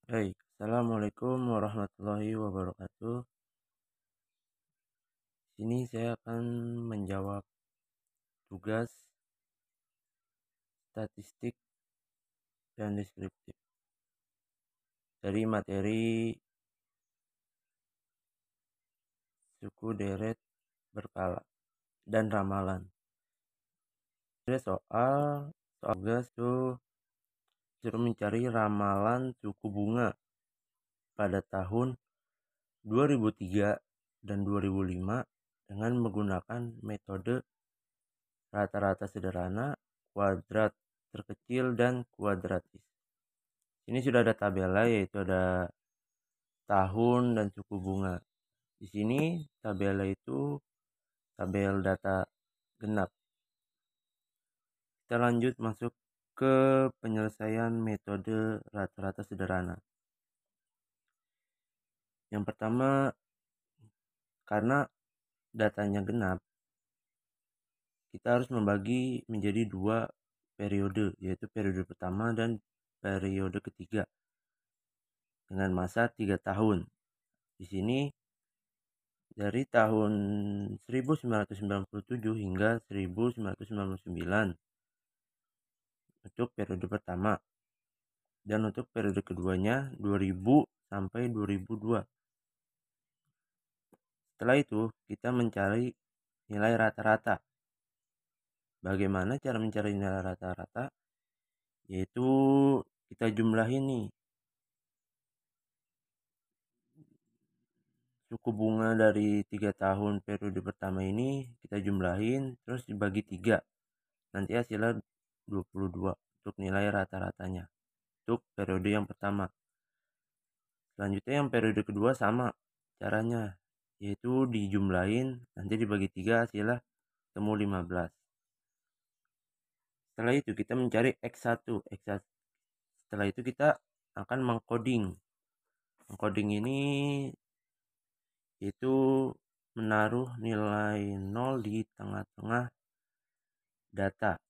Hai, Assalamualaikum warahmatullahi wabarakatuh. Sini saya akan menjawab tugas statistik dan deskriptif dari materi suku deret berkala dan ramalan. Ada soal tugas tuh suruh mencari ramalan suku bunga pada tahun 2003 dan 2005 dengan menggunakan metode rata-rata sederhana, kuadrat terkecil, dan kuadratis. Ini sudah ada tabelnya, yaitu ada tahun dan suku bunga. Di sini tabelnya itu tabel data genap. Kita lanjut masuk ke penyelesaian metode rata-rata sederhana. Yang pertama, karena datanya genap, kita harus membagi menjadi dua periode, yaitu periode pertama dan periode ketiga dengan masa 3 tahun. Di sini dari tahun 1997 hingga 1999 untuk periode pertama, dan untuk periode keduanya 2000 sampai 2002. Setelah itu kita mencari nilai rata-rata. Bagaimana cara mencari nilai rata-rata? Yaitu kita jumlahin nih suku bunga dari 3 tahun periode pertama ini, kita jumlahin terus dibagi 3. Nanti hasilnya 22 untuk nilai rata-ratanya untuk periode yang pertama. Selanjutnya yang periode kedua sama caranya, yaitu dijumlahin nanti dibagi 3 hasilnya temu 15. Setelah itu kita mencari X1. Setelah itu kita akan mengcoding. Mengcoding ini itu menaruh nilai 0 di tengah-tengah data.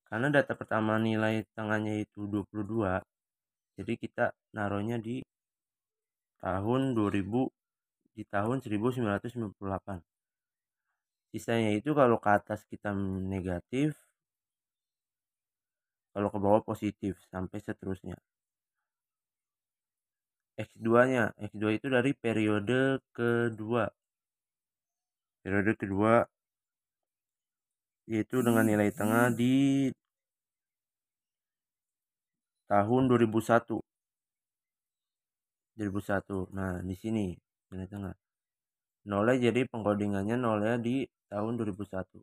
Karena data pertama nilai tengahnya itu 22, jadi kita naruhnya di tahun 2000, di tahun 1998. Sisanya itu kalau ke atas kita negatif, kalau ke bawah positif, sampai seterusnya. X2 itu dari periode kedua. Periode kedua yaitu dengan nilai tengah di tahun 2001. Nah, di sini nilai tengah. Nolnya jadi pengkodingannya nolnya di tahun 2001.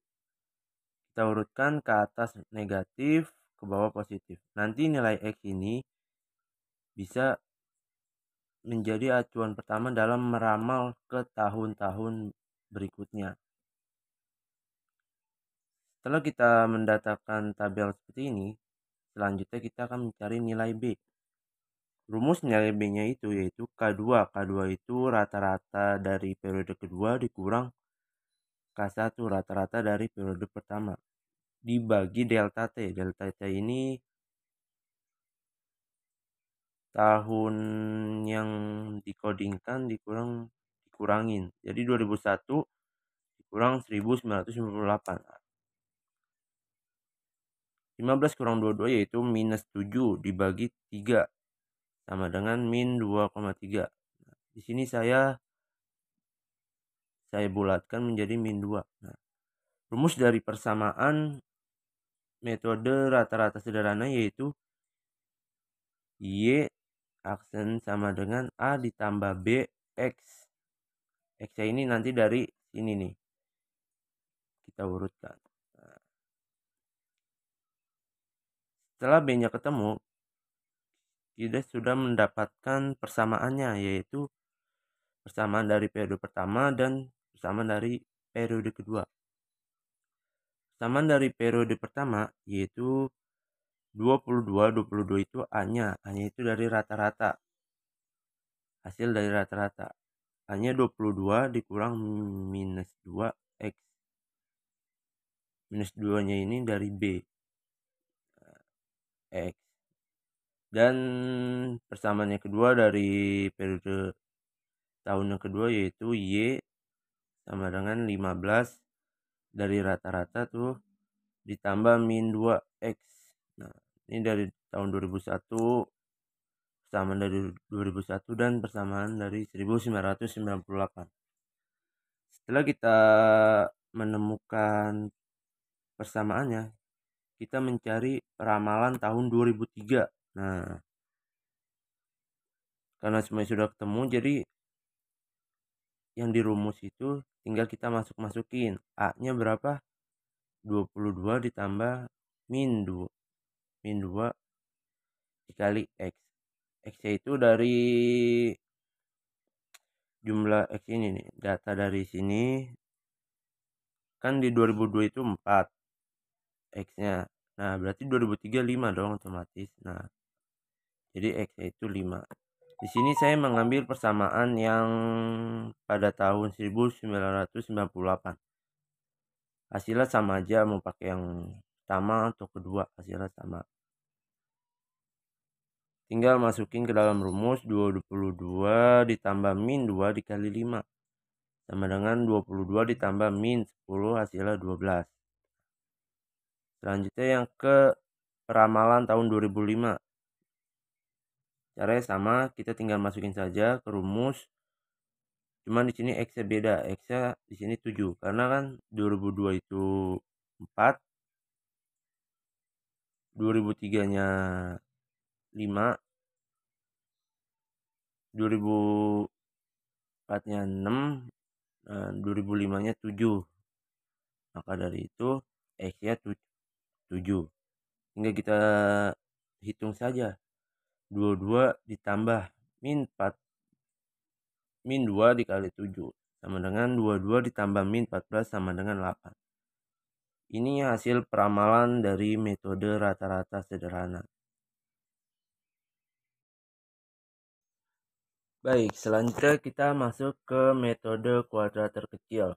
Kita urutkan ke atas negatif, ke bawah positif. Nanti nilai X ini bisa menjadi acuan pertama dalam meramal ke tahun-tahun berikutnya. Setelah kita mendatakan tabel seperti ini, selanjutnya kita akan mencari nilai B. Rumus nilai B-nya itu yaitu K2. K2 itu rata-rata dari periode kedua dikurang K1 rata-rata dari periode pertama dibagi delta T. Delta T ini tahun yang dikodingkan dikurangin. Jadi 2001 dikurang 1998. 15 kurang 22 yaitu minus 7 dibagi 3 sama dengan min 2,3. Di sini saya bulatkan menjadi min 2. Nah, rumus dari persamaan metode rata-rata sederhana yaitu Y aksen sama dengan A ditambah B X. X ini nanti dari sini nih. Kita urutkan. Nah, setelah B-nya ketemu, kita sudah mendapatkan persamaannya, yaitu persamaan dari periode pertama dan persamaan dari periode kedua. Persamaan dari periode pertama yaitu 22 itu A-nya. A-nya itu dari rata-rata. Hasil dari rata-rata. A-nya 22 dikurang minus 2 X. Minus 2-nya ini dari B. X. Dan persamaan yang kedua dari periode tahun yang kedua yaitu Y sama dengan 15 dari rata-rata tuh ditambah min 2X. Nah, ini dari tahun 2001, persamaan dari 2001 dan persamaan dari 1998. Setelah kita menemukan persamaannya, kita mencari ramalan tahun 2003. Nah, karena semuanya sudah ketemu, jadi yang di rumus itu tinggal kita masukin. A-nya berapa? 22 ditambah min 2 dikali X. X-nya itu dari jumlah X ini nih. Data dari sini kan di 2002 itu 4 X-nya. Nah, berarti 2003 5 dong otomatis. Nah, jadi X-nya itu 5. Di sini saya mengambil persamaan yang pada tahun 1998. Hasilnya sama aja, mau pakai yang pertama atau kedua, hasilnya sama. Tinggal masukin ke dalam rumus 22 ditambah min 2 dikali 5. Sama dengan 22 ditambah min 10 hasilnya 12. Selanjutnya yang ke peramalan tahun 2005. Caranya sama, kita tinggal masukin saja ke rumus. Cuman di sini X-nya beda. X-nya di sini 7 karena kan 2002 itu 4, 2003-nya 5, 2004-nya 6, dan 2005-nya 7. Maka dari itu X-nya 7. Hingga kita hitung saja. 22 ditambah min 4 min 2 dikali 7 sama dengan 22 ditambah min 14 sama dengan 8. Ini hasil peramalan dari metode rata-rata sederhana. Baik, selanjutnya kita masuk ke metode kuadrat terkecil.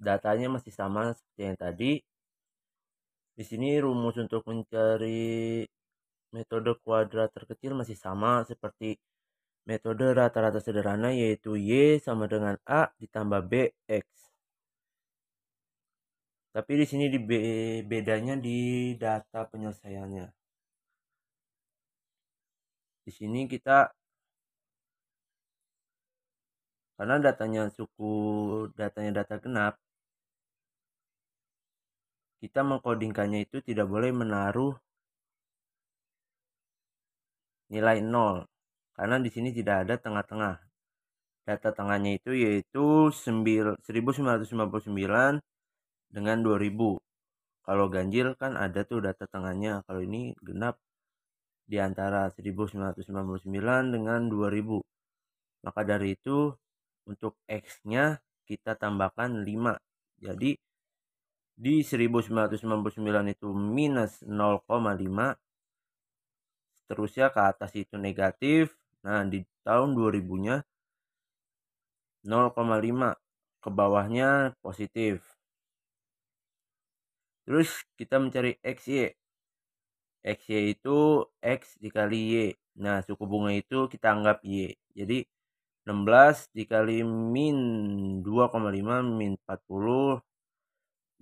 Datanya masih sama seperti yang tadi. Di sini rumus untuk mencari metode kuadrat terkecil masih sama seperti metode rata-rata sederhana, yaitu Y sama dengan A ditambah B X. Tapi di sini bedanya di data penyelesaiannya. Di sini kita, karena datanya data genap, kita mengkodingkannya itu tidak boleh menaruh nilai 0 karena di sini tidak ada tengah-tengah. Data tengahnya itu yaitu 1959 dengan 2000. Kalau ganjil kan ada tuh data tengahnya. Kalau ini genap di antara 1999 dengan 2000. Maka dari itu untuk X-nya kita tambahkan 5. Jadi di 1999 itu minus 0,5. Seterusnya ke atas itu negatif. Nah, di tahun 2000-nya 0,5, ke bawahnya positif. Terus kita mencari XY. XY itu X dikali Y. Nah, suku bunga itu kita anggap Y. Jadi 16 dikali min 2,5 min 40.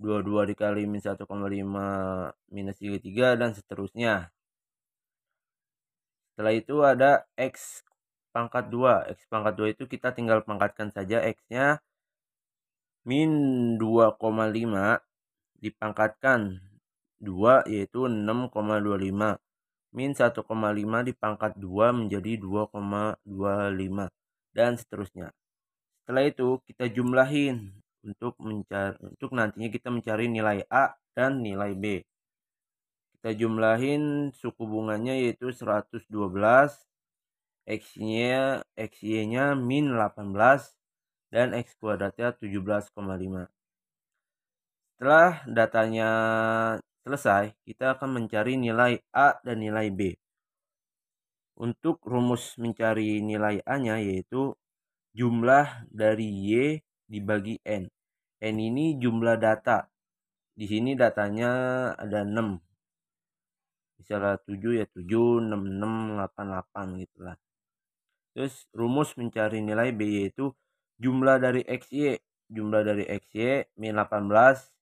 22 dikali min 1,5 minus 33 dan seterusnya. Setelah itu ada X pangkat 2. X pangkat 2 itu kita tinggal pangkatkan saja X-nya. Min 2,5 dipangkatkan 2 yaitu 6,25. Min 1,5 dipangkat 2 menjadi 2,25 dan seterusnya. Setelah itu kita jumlahin untuk nantinya kita mencari nilai A dan nilai B. Kita jumlahin suku bunganya yaitu 112, XY-nya min 18 dan X kuadratnya 17,5. Setelah datanya selesai, kita akan mencari nilai A dan nilai B. Untuk rumus mencari nilai A-nya yaitu jumlah dari Y dibagi N. N ini jumlah data. Di sini datanya ada 6. Misalnya 7 ya 7, 6, 6, 8, 8 gitulah. Terus rumus mencari nilai B yaitu jumlah dari XY. Jumlah dari XY min 18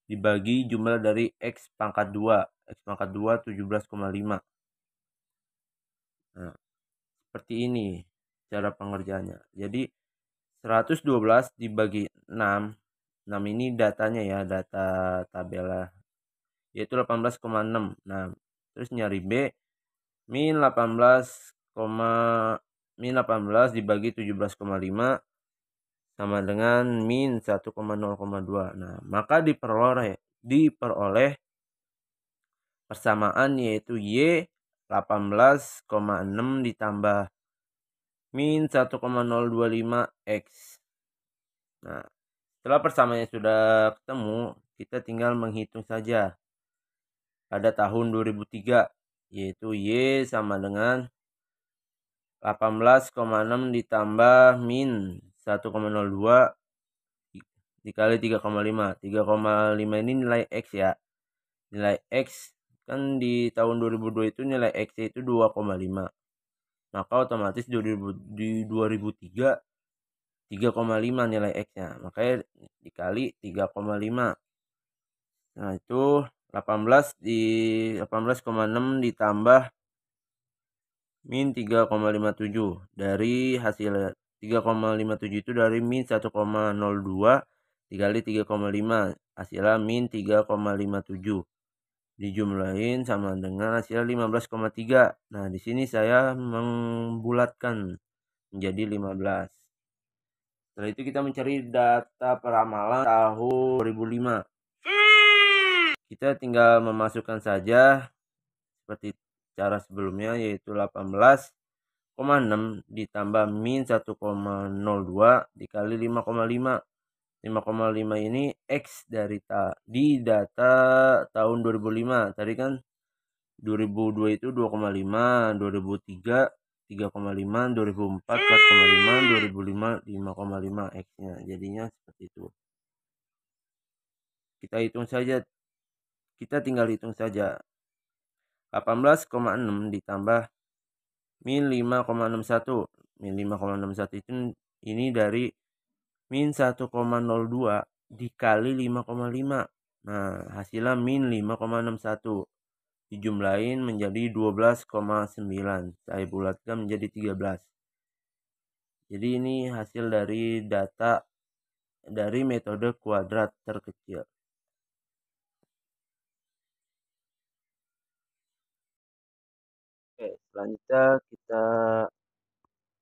dibagi jumlah dari X pangkat 2. X pangkat 2 17,5. Nah, seperti ini cara pengerjaannya. Jadi 112 dibagi 6. 6 ini datanya ya, data tabel yaitu 18,6. Nah, terus nyari B min 18, min 18 dibagi 17,5 sama dengan min 1,0,2. Nah, maka diperoleh persamaan yaitu Y 18,6 ditambah min 1,025 X. Nah, setelah persamaannya sudah ketemu, kita tinggal menghitung saja pada tahun 2003, yaitu Y sama dengan 18,6 ditambah min 1,02 dikali 3,5. 3,5 ini nilai X ya. Nilai X kan di tahun 2002 itu nilai X itu 2,5. Maka otomatis di 2003 3,5 nilai X-nya. Makanya dikali 3,5. Nah, itu 18,6 ditambah min 3,57 dari hasil 3,57 itu dari min 1,02 dikali 3,5 hasilnya min 3,57 dijumlahin sama dengan hasil 15,3. Nah, di sini saya membulatkan menjadi 15. Setelah itu kita mencari data peramalan tahun 2005. Kita tinggal memasukkan saja seperti cara sebelumnya yaitu 18,6 ditambah min 1,02 dikali 5,5. 5,5 ini X dari di data tahun 2005. Tadi kan 2002 itu 2,5, 2003 3,5, 2004 4,5, 2005 5,5 X-nya. Jadinya seperti itu. Kita tinggal hitung saja. 18,6 ditambah min 5,61. Min 5,61 itu ini dari min 1,02 dikali 5,5. Nah, hasilnya min 5,61 dijumlahin menjadi 12,9. Saya bulatkan menjadi 13. Jadi ini hasil dari data dari metode kuadrat terkecil. Oke, selanjutnya kita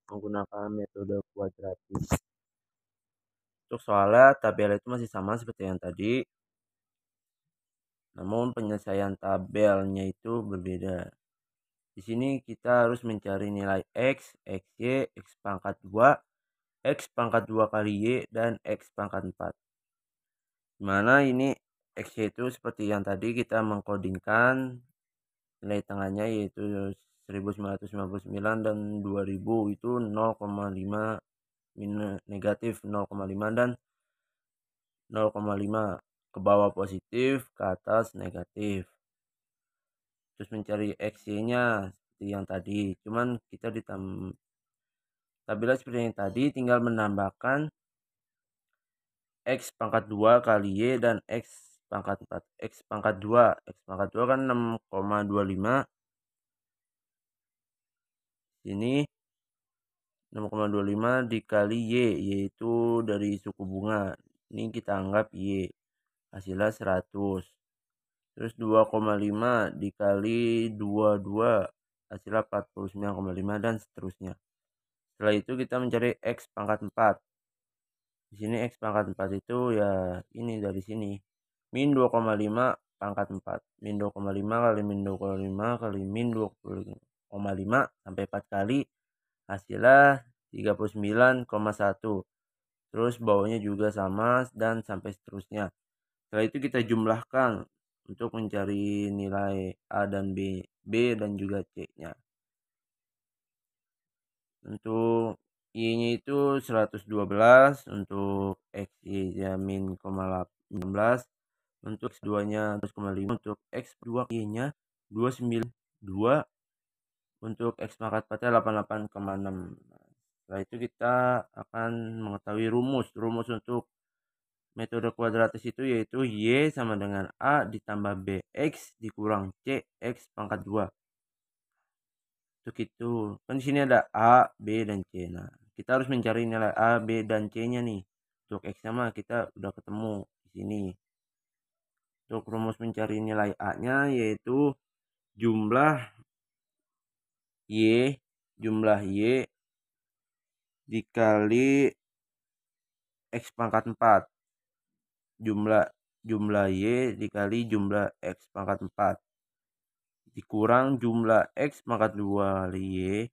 menggunakan metode kuadratis. Untuk soalnya tabel itu masih sama seperti yang tadi, namun penyelesaian tabelnya itu berbeda. Di sini kita harus mencari nilai X, XY, X pangkat 2, X pangkat 2 kali Y, dan X pangkat 4. Dimana ini XY itu seperti yang tadi kita mengkodingkan nilai tengahnya yaitu 1999 dan 2000 itu 0,5 negatif 0,5 dan 0,5 ke bawah positif, ke atas negatif. Terus mencari XY-nya seperti yang tadi. Cuman kita tabel seperti yang tadi tinggal menambahkan X pangkat 2 kali Y dan X pangkat 4. X pangkat 2. X pangkat 2 kan 6,25. Sini 6,25 dikali Y yaitu dari suku bunga. Ini kita anggap Y. Hasilnya 100. Terus 2,5 dikali 22 hasilnya 49,5 dan seterusnya. Setelah itu kita mencari X pangkat 4. Di sini X pangkat 4 itu ya ini dari sini. Min 2,5 pangkat 4. Min 2,5 kali min 2,5 kali min 2,5 sampai 4 kali hasilnya 39,1. Terus bawahnya juga sama dan sampai seterusnya. Setelah itu kita jumlahkan untuk mencari nilai A dan B dan juga C-nya. Untuk Y-nya itu 112, untuk X-nya min 16, untuk X2-nya 1,5, untuk X2 Y-nya 292. Untuk X pangkat 4-nya 88,6. Setelah itu kita akan mengetahui rumus untuk metode kuadratis itu, yaitu Y sama dengan A ditambah BX dikurang C X pangkat 2. Untuk itu kan di sini ada A, B, dan C. Nah, kita harus mencari nilai A, B, dan C-nya nih. Untuk X sama kita udah ketemu di sini. Untuk rumus mencari nilai A-nya yaitu jumlah Y dikali X pangkat 4. Jumlah Y dikali jumlah X pangkat 4 dikurang jumlah X pangkat 2 Y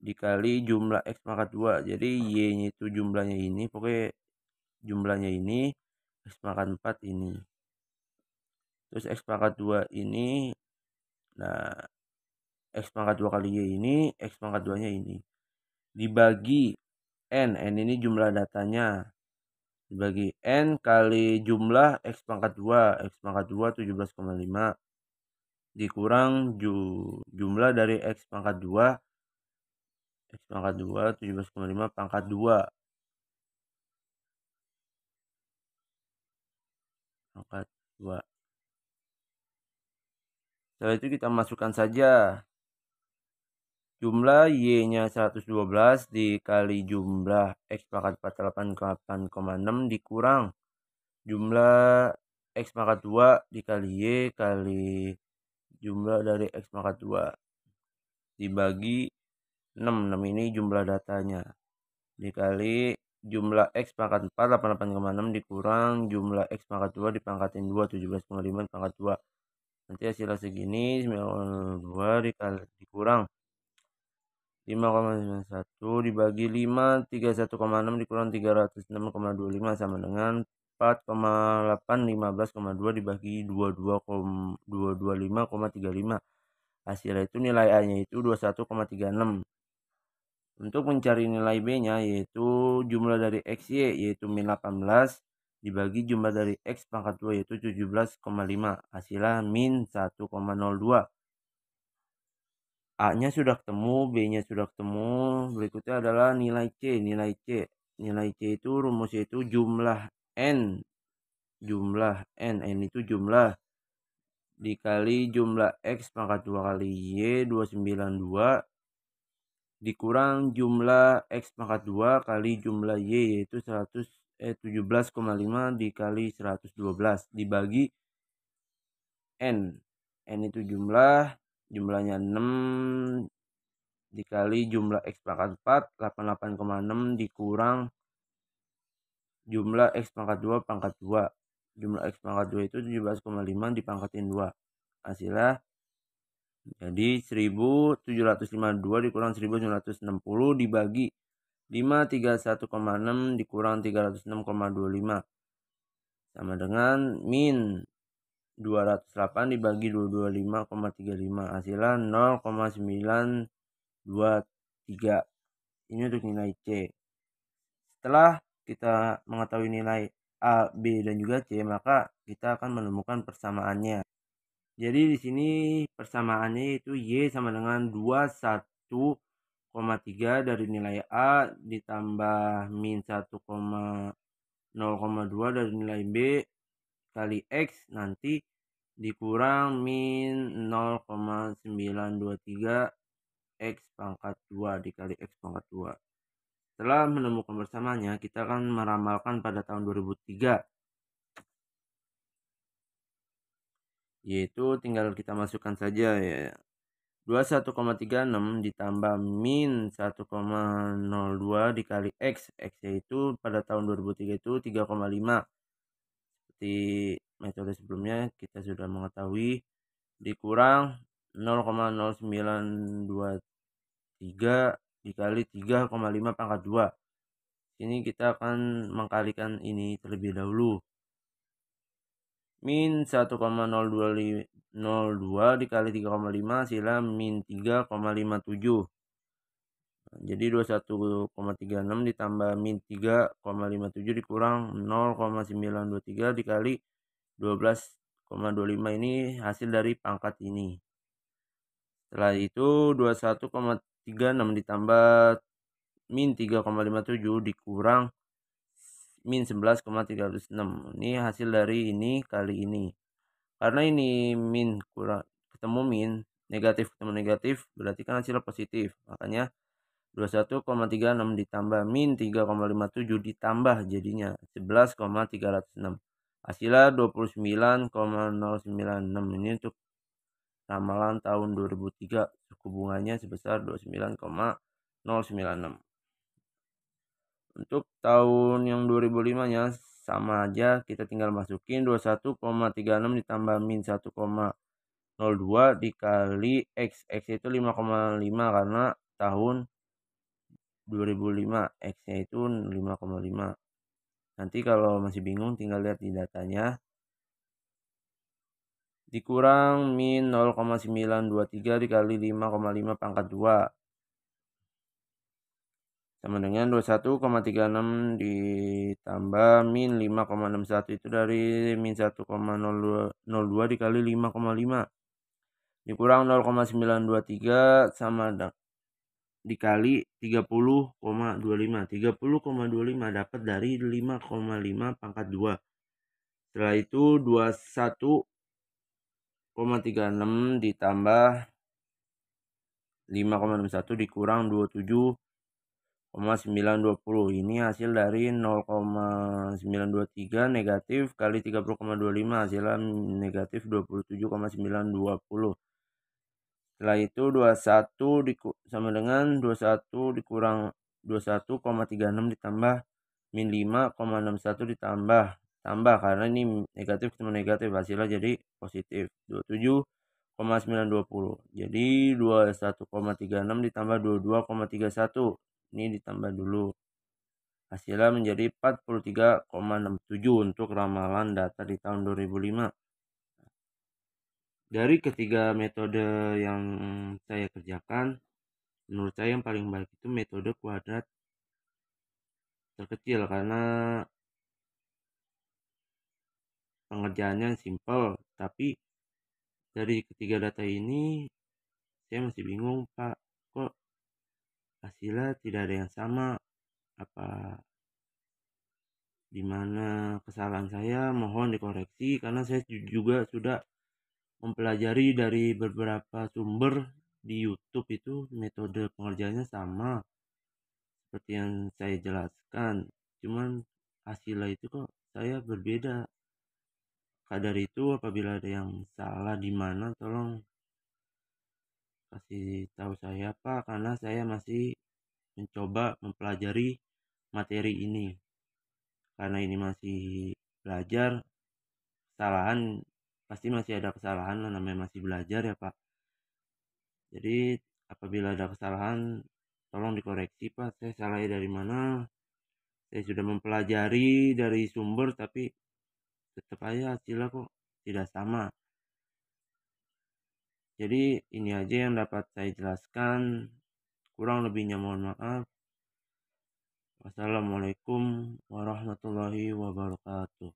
dikali jumlah X pangkat 2. Jadi Y nya itu jumlahnya ini, pokoknya jumlahnya ini, X pangkat 4 ini, terus X pangkat 2 ini. Nah, X pangkat 2 kali Y ini, X pangkat 2 nya ini, dibagi N ini jumlah datanya, dibagi N kali jumlah X pangkat 2, X pangkat 2 17,5 dikurang jumlah dari X pangkat 2, X pangkat 2 17,5 pangkat 2 pangkat 2. Setelah itu kita masukkan saja jumlah Y nya 112 dikali jumlah X pangkat 48,6 dikurang jumlah X pangkat 2 dikali Y kali jumlah dari X pangkat 2 dibagi 6 ini jumlah datanya, dikali jumlah X pangkat 4 88,6 dikurang jumlah X pangkat 2 dipangkatin 2 17,5 pangkat 2. Nanti hasilnya segini 92 dikurang 5,91 dibagi 5 31,6 dikurang 306,25 sama dengan 4,815,2 dibagi 225,35. Hasilnya itu nilai A nya itu 21,36. Untuk mencari nilai B nya yaitu jumlah dari XY yaitu min 18 dibagi jumlah dari X pangkat 2 yaitu 17,5, hasilnya min 1,02. A nya sudah ketemu, B nya sudah ketemu. Berikutnya adalah nilai C. Nilai C itu rumusnya itu jumlah N itu jumlah dikali jumlah X pangkat 2 kali Y 292 dikurang jumlah X pangkat 2 kali jumlah Y yaitu 17,5 dikali 112 dibagi N itu jumlahnya 6 dikali jumlah X pangkat 4 88,6 dikurang jumlah X pangkat 2 pangkat 2. Jumlah X pangkat 2 itu 17,5 dipangkatin 2. Hasilnya jadi 1752 dikurang 1960 dibagi 531,6 dikurang 306,25 sama dengan min 208 dibagi 225,35, hasilnya 0,923. Ini untuk nilai C. Setelah kita mengetahui nilai A, B, dan juga C, maka kita akan menemukan persamaannya. Jadi di sini persamaannya itu Y sama dengan 21,3 dari nilai A ditambah min 1,0,2 dari nilai B kali X nanti dikurang min 0,923 X pangkat 2 dikali X pangkat 2. Setelah menemukan bersamaannya, kita akan meramalkan pada tahun 2003. Yaitu tinggal kita masukkan saja ya. 21,36 ditambah min 1,02 dikali X. X yaitu pada tahun 2003 itu 3,5. Seperti metode sebelumnya kita sudah mengetahui, dikurang 0,0923 dikali 3,5 pangkat 2. Ini kita akan mengkalikan ini terlebih dahulu. Min 1,02 dikali 3,5 hasilnya min 3,57. Jadi 21,36 ditambah min 3,57 dikurang 0,923 dikali 12 ini hasil dari pangkat ini. Setelah itu 21,36 ditambah min 3,57 dikurang min 11,306. Ini hasil dari ini kali ini. Karena ini min kurang ketemu min, negatif ketemu negatif, berarti kan hasilnya positif. Makanya 21,36 ditambah min 3,57 ditambah jadinya 11,306. Hasilnya 29,096. Ini untuk ramalan tahun 2003, suku bunganya sebesar 29,096. Untuk tahun yang 2005-nya sama aja, kita tinggal masukin 21,36 ditambah min 1,02 dikali X. X itu 5,5 karena tahun 2005, X-nya itu 5,5. Nanti kalau masih bingung tinggal lihat di datanya. Dikurang min 0,923 dikali 5,5 pangkat 2. Sama dengan 21,36 ditambah min 5,61 itu dari min 1,02 dikali 5,5. Dikurang 0,923 sama dikali 30,25. 30,25 dapat dari 5,5 pangkat 2. Setelah itu 21,36 ditambah 5,61 dikurang 27,920. Ini hasil dari 0,923 negatif kali 30,25, hasilnya negatif 27,920. Setelah itu 21 sama dengan 21 dikurang 21,36 ditambah min 5,61 tambah karena ini negatif ketemu negatif, hasilnya jadi positif 27,920. Jadi 21,36 ditambah 22,31 ini ditambah dulu, hasilnya menjadi 43,67 untuk ramalan data di tahun 2005. Dari ketiga metode yang saya kerjakan, menurut saya yang paling baik itu metode kuadrat terkecil karena pengerjaannya simple. Tapi dari ketiga data ini saya masih bingung, Pak, kok hasilnya tidak ada yang sama, apa dimana kesalahan saya? Mohon dikoreksi karena saya juga sudah mempelajari dari beberapa sumber di YouTube, itu metode pengerjaannya sama seperti yang saya jelaskan, cuman hasilnya itu kok saya berbeda. Kadar itu apabila ada yang salah di mana, tolong kasih tahu saya, Pak, karena saya masih mencoba mempelajari materi ini. Karena ini masih belajar, kesalahan pasti masih ada kesalahan, namanya masih belajar ya, Pak. Jadi apabila ada kesalahan tolong dikoreksi, Pak, saya salahnya dari mana. Saya sudah mempelajari dari sumber tapi tetap aja hasilnya kok tidak sama. Jadi ini aja yang dapat saya jelaskan, kurang lebihnya mohon maaf. Wassalamualaikum warahmatullahi wabarakatuh.